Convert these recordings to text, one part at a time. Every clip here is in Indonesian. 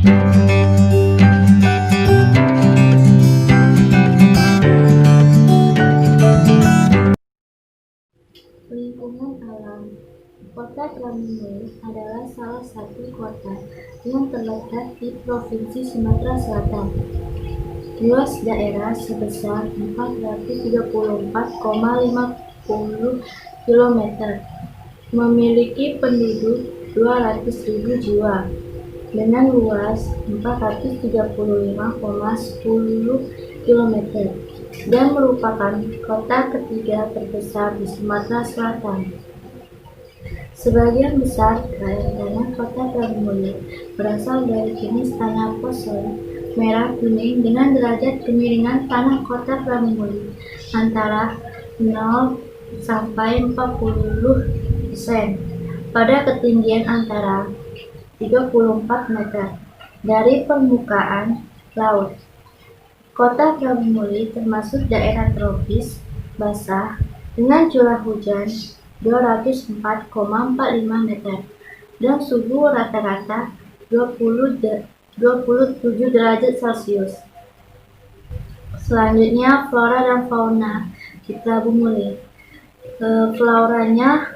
Lingkungan alam. Kota Bramumuli adalah salah satu kota yang terletak di Provinsi Sumatera Selatan. Luas daerah sebesar 434,50 km, memiliki penduduk 200.000 jiwa, dengan luas 435,10 km, dan merupakan kota ketiga terbesar di Sumatera Selatan. Sebagian besar tanah kota Bramumuli berasal dari jenis tanah fossil merah kuning dengan derajat kemiringan tanah kota Bramumuli antara 0 sampai 40% pada ketinggian antara 34 meter dari permukaan laut. Kota Bramumuli termasuk daerah tropis basah dengan curah hujan 204,45 meter dan suhu rata-rata 27 derajat Celcius. Selanjutnya, flora dan fauna di Bramumuli. Floranya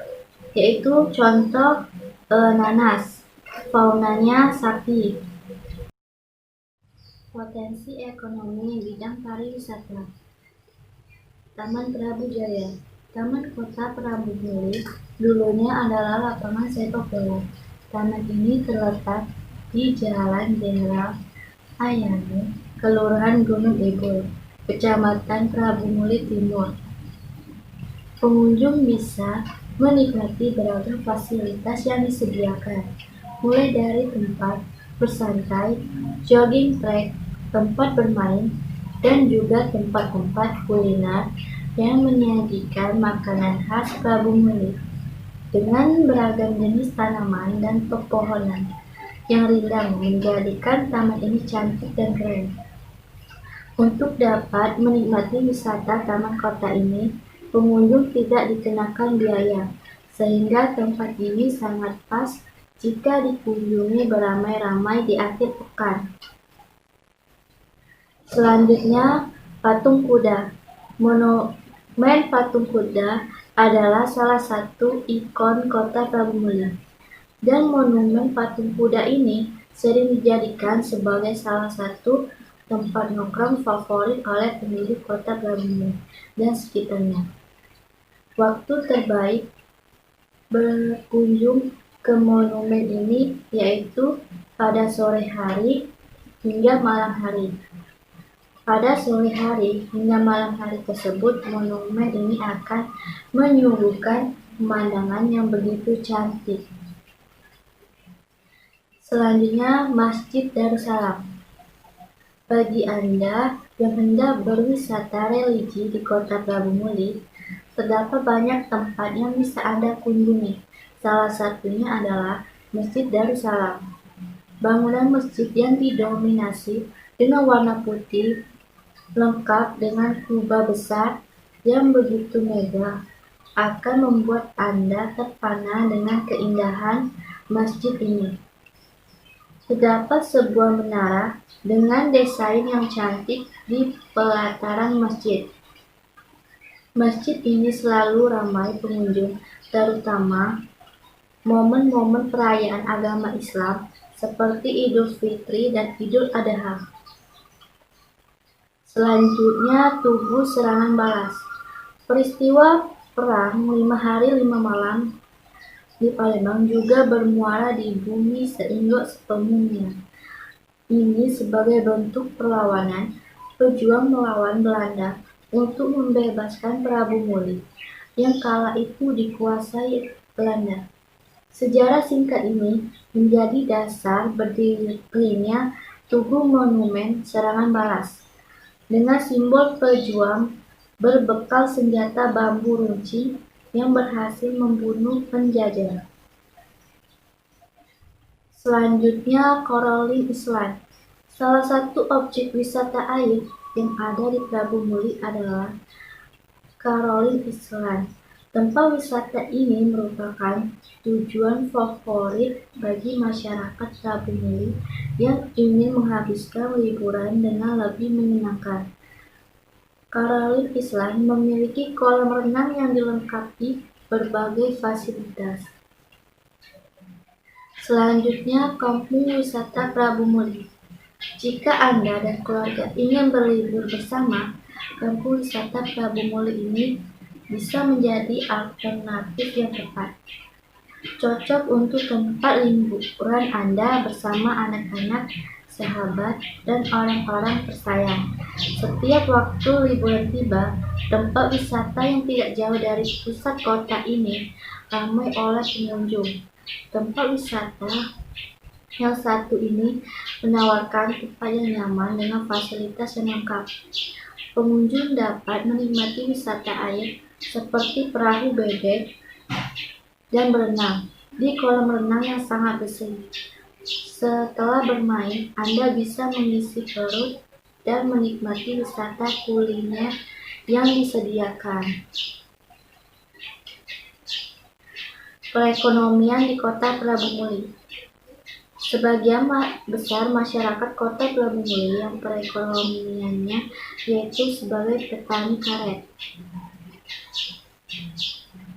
yaitu contoh nanas, faunanya sapi. Potensi ekonomi bidang pariwisata. Taman Brawijaya. Taman Kota Bramumuli dulunya adalah lapangan sepak bola. Taman ini terletak di Jalan Jenderal Ayani, Kelurahan Gunung Ibu, Kecamatan Bramumuli Timur. Pengunjung bisa menikmati beragam fasilitas yang disediakan, mulai dari tempat bersantai, jogging track, tempat bermain, dan juga tempat-tempat kuliner yang menyajikan makanan khas Bramumuli dengan beragam jenis tanaman dan pepohonan yang rindang menjadikan taman ini cantik dan keren. Untuk dapat menikmati wisata taman kota ini, pengunjung tidak dikenakan biaya, sehingga tempat ini sangat pas jika dikunjungi beramai-ramai di akhir pekan. Selanjutnya, patung kuda. Monumen patung kuda adalah salah satu ikon kota Bramumuli, dan monumen patung kuda ini sering dijadikan sebagai salah satu tempat nongkrong favorit oleh penduduk kota Bramumuli dan sekitarnya. Waktu terbaik berkunjung ke monumen ini yaitu pada sore hari hingga malam hari. Pada sore hari hingga malam hari tersebut, monumen ini akan menyuguhkan pemandangan yang begitu cantik. Selanjutnya, Masjid Darussalam. Bagi Anda yang hendak berwisata religi di kota Bramumuli, terdapat banyak tempat yang bisa Anda kunjungi. Salah satunya adalah Masjid Darussalam. Bangunan masjid yang didominasi dengan warna putih, lengkap dengan kubah besar yang begitu megah, akan membuat Anda terpana dengan keindahan masjid ini. Terdapat sebuah menara dengan desain yang cantik di pelataran masjid. Masjid ini selalu ramai pengunjung, terutama momen-momen perayaan agama Islam seperti Idul Fitri dan Idul Adha. Selanjutnya, Tugu Serangan Balas. Peristiwa Perang 5 Hari 5 Malam di Palembang juga bermuara di bumi Seinggok sepenuhnya. Ini sebagai bentuk perlawanan pejuang melawan Belanda untuk membebaskan Bramumuli yang kala itu dikuasai Belanda. Sejarah singkat ini menjadi dasar berdirinya Tugu Monumen Serangan Balas dengan simbol pejuang berbekal senjata bambu runcing yang berhasil membunuh penjajah. Selanjutnya, Caroline Island. Salah satu objek wisata air yang ada di Bramumuli adalah Caroline Island. Tempat wisata ini merupakan tujuan favorit bagi masyarakat Prabu Muli yang ingin menghabiskan liburan dengan lebih menyenangkan. Karalim Island memiliki kolam renang yang dilengkapi berbagai fasilitas. Selanjutnya, Kampung Wisata Prabu Muli. Jika Anda dan keluarga ingin berlibur bersama, Kampung Wisata Prabu Muli ini bisa menjadi alternatif yang tepat. Cocok untuk tempat liburan Anda bersama anak-anak, sahabat, dan orang-orang tersayang. Setiap waktu liburan tiba, tempat wisata yang tidak jauh dari pusat kota ini ramai oleh pengunjung. Tempat wisata yang satu ini menawarkan tempat yang nyaman dengan fasilitas yang lengkap. Pengunjung dapat menikmati wisata air seperti perahu bebek dan berenang di kolam renang yang sangat bersih. Setelah bermain, Anda bisa mengisi perut dan menikmati wisata kuliner yang disediakan. Perekonomian di Kota Prabu Muli. Sebagian besar masyarakat Kota Prabu Muli yang perekonomiannya yaitu sebagai petani karet.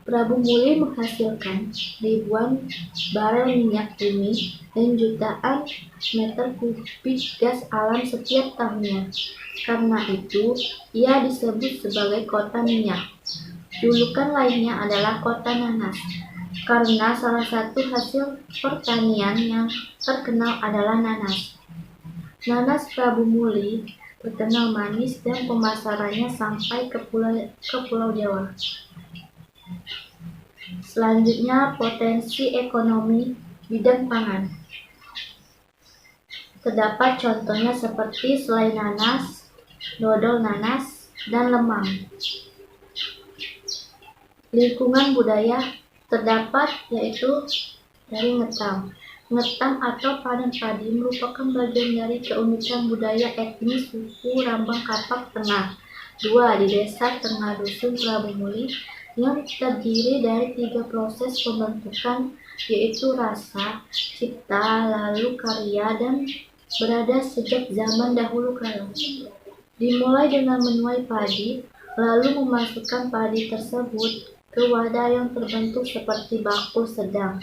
Prabu Muli menghasilkan ribuan barel minyak bumi dan jutaan meter kubik gas alam setiap tahunnya. Karena itu, ia disebut sebagai kota minyak. Julukan lainnya adalah kota nanas, karena salah satu hasil pertanian yang terkenal adalah nanas. Nanas Prabu Muli terkenal manis dan pemasarannya sampai ke Pulau Jawa. Selanjutnya, potensi ekonomi bidang pangan. Terdapat contohnya seperti selai nanas, dodol nanas, dan lemang. Lingkungan budaya terdapat yaitu dari ngetam. Ngetam atau panen padi merupakan bagian dari keunikan budaya etnis suku Rambang Kapak Tengah 2 di Desa Tengah Dusun Prabu Muli yang terdiri dari 3 proses pembentukan yaitu rasa, cipta, lalu karya dan berada sejak zaman dahulu kala. Dimulai dengan menuai padi, lalu memasukkan padi tersebut ke wadah yang terbentuk seperti bakul sedang,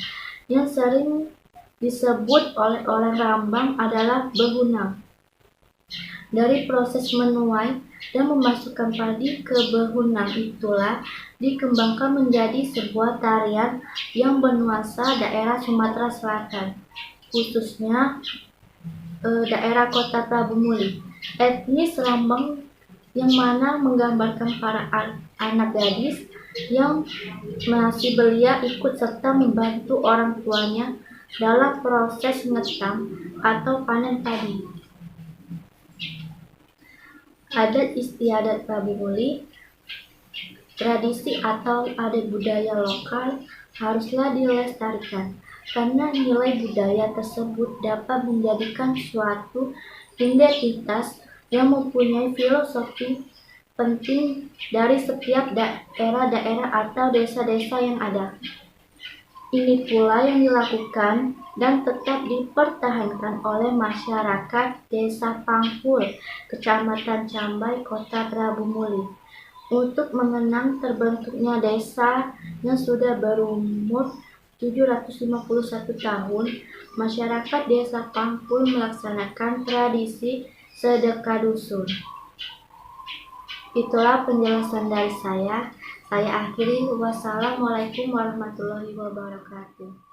yang sering disebut oleh orang Rambang adalah behunang. Dari proses menuai dan memasukkan padi ke behunang itulah dikembangkan menjadi sebuah tarian yang bernuansa daerah Sumatera Selatan, khususnya daerah Kota Prabu Muli. Etnis Rambang yang mana menggambarkan para anak gadis yang masih belia ikut serta membantu orang tuanya dalam proses ngetam atau panen padi. Adat istiadat Prabu Muli. Tradisi atau adat budaya lokal haruslah dilestarikan, karena nilai budaya tersebut dapat menjadikan suatu identitas yang mempunyai filosofi penting dari setiap daerah-daerah atau desa-desa yang ada. Ini pula yang dilakukan dan tetap dipertahankan oleh masyarakat Desa Pangpul, Kecamatan Cambai, Kota Prabu Muli. Untuk mengenang terbentuknya desa yang sudah berumur 751 tahun, masyarakat Desa Pangpul melaksanakan tradisi sedekah dusun. Itulah penjelasan dari saya. Saya akhiri. Wassalamualaikum warahmatullahi wabarakatuh.